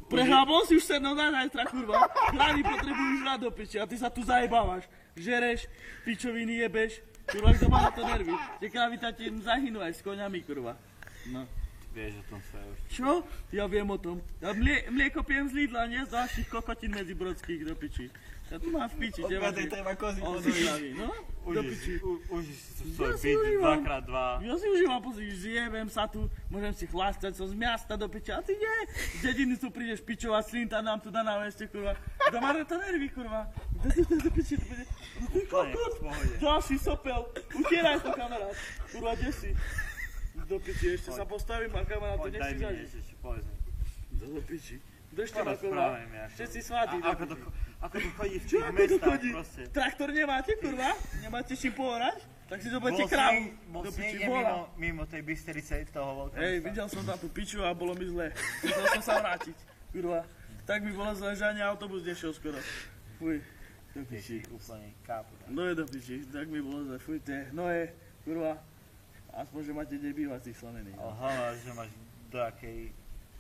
Prehľabol si už sa no na najtra, kurva. Chlani potrebujú žrať do piči a ty sa tu zajebávaš. Žereš, pičoviny jebeš. Kurva, kto má na to nervy? Tie kravita ti zahynú aj s koňami, kurva. No. Vieš o tom sa už. Čo? Ja viem o tom. Ja mlieko pijem z Lidla, nie z ďalších kokotín medzi brodských do piči. Ja tu mám v piči, teba ty. Treba kozy Odvyšľavý, no? Do piči. Užiš si svoj byt 2x2. Ja si užívam, pozri, zjebem sa tu, môžem si chlastať, som z miasta do piči, a ty nie. Z dediny tu prídeš pičovať slinta, nám tu na ešte, kurva. Kto má na to nervy, kurva? Kto si to do piči, tu bude? No ty kokot, ďalší sopel, utieraj to, kamarát. Kurva, kde si? Do piči, ešte sa postavím a kamarát to nechci zažiť. Do piči. Držte ma, kurva. Všetci svátí. Ako to chodí v Čo, tých ako to mestách chodí? proste. Traktor nemáte, kurva? Nemáte čím poorať? Tak si zoberte krávu. Bol Do si piči, niekde bola. mimo tej Bysterice toho veľkého Hej, mesta. videl som tam tú piču a bolo mi zle. Musel som sa vrátiť, kurva. Tak mi bolo zle, že ani autobus nešiel skoro. Fuj, do piči. Úplne kápu. No je do piči, tak mi bolo zle, fujte. No je, kurva. Aspoň, že máte kde bývať tých slanených. Ale hlavne, že máš do akej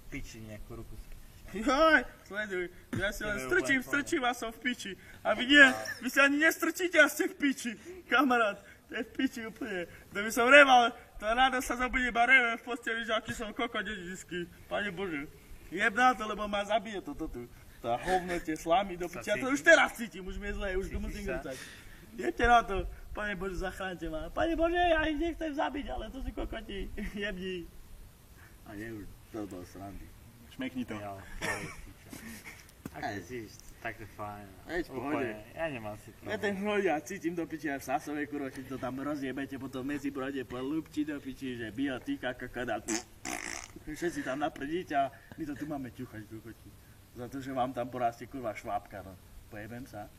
piči nejakú ruku. Joj, sleduj, ja si len strčím a som v piči. A vy nie, vy si ani nestrčíte a ste v piči. Kamarát, to je v piči úplne. To by som reval, to ráno sa zabudím a revem v posteli, že aký som koko dedičský. Pane Bože, jebná to, lebo ma zabije toto tu. Tá hovno, tie slamy do piči. Ja to už teraz cítim, už mi je zle, už to musím grcať. Jebte na to, Pane Bože, zachránte ma. Pane Bože, ja ich nechcem zabiť, ale to si kokoti, jebni. A je už toto srandy. Šmekni to. Ja, tak to je fajn. Hej, v pohode. Ja nemám si Ja ten hnoj, ja cítim do piči aj v Sasovej, kurva, keď to tam rozjebete potom medzi brode po lúpči do piči, že biotika, kakada. Všetci tam naprdíte a my to tu máme ťuchať, kokoti. Za to, že vám tam porastie kurva švábka, no. Pojebem sa.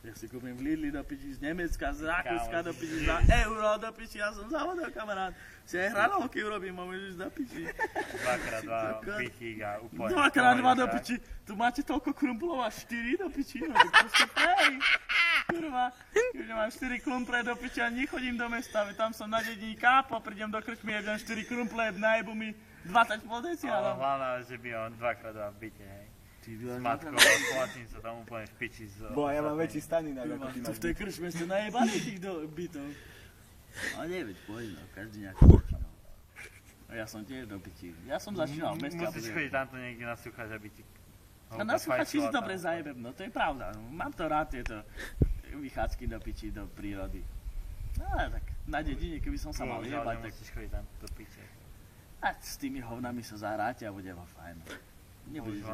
Ja si kúpim v Lidli do piči z Nemecka, z Rakúska do piči, za euro do piči, ja som závodil, kamarát. Si aj hranolky urobím, môžeš do piči. 2x2 pichík a úplne. 2x2 do piči. Tu máte toľko krumplov a 4 do piči, no tak to ste fej. Kurva, keď mám 4 krumple do piči a nechodím do mesta, tam som na dedini kápo, prídem do krčmy, jedem 4 krumple, najebu mi 20 podeci, Ale ale... hlavne, že by on 2x2 v byte, hej. S matkou, platím sa tam úplne v piči. Bo ja mám väčší staninák ako ty Tu máš. v tej krčme ste najebali tých bytov. Ale neveď, poď no, každý nejaký piči, no. A ja som tiež do piči. Ja som začínal v meste. Musíš chodiť tamto niekde nasúchať, aby ti... A na súchači si dobre zajebem, no to je pravda. No. Mám to rád, tieto vychádzky do piči, do prírody. No ale tak na dedine, keby som sa mal jebať, tak... Musíš chodiť tam do piče. A s tými hovnami sa zahráte a bude vám fajn. Nebudeš...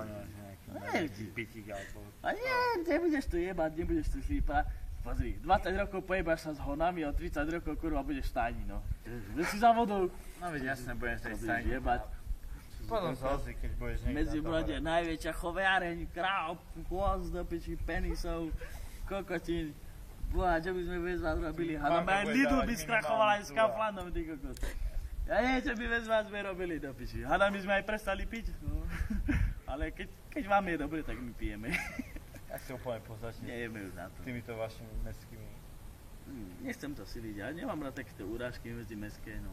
Nejaký pitík alebo... A nie, nebudeš tu jebať, nebudeš tu šlípať. Pozri, 20 rokov pojebáš sa s honami, o 30 rokov kurva budeš v stáni, no. Budeš si za vodou. No veď jasne, budeš tej Budeš stajni. jebať. Potom sa ozvi, keď budeš niekde. Medzi brode najväčšia choviareň, kráv, kôz do piči, penisov, kokotín. Boha, čo by sme bez vás robili? Hádam aj Lidl by skrachoval aj s Kauflandom, ty kokot. Ja nie, čo by bez vás sme robili do piči. Hádam by sme aj prestali piť, no. Ale keď vám je dobre, tak my pijeme. Ja si úplne pozačne Nejeme už na to. týmito vašimi mestskými. Nechcem to siliť, ja nemám rád takéto urážky medzi mestské, no.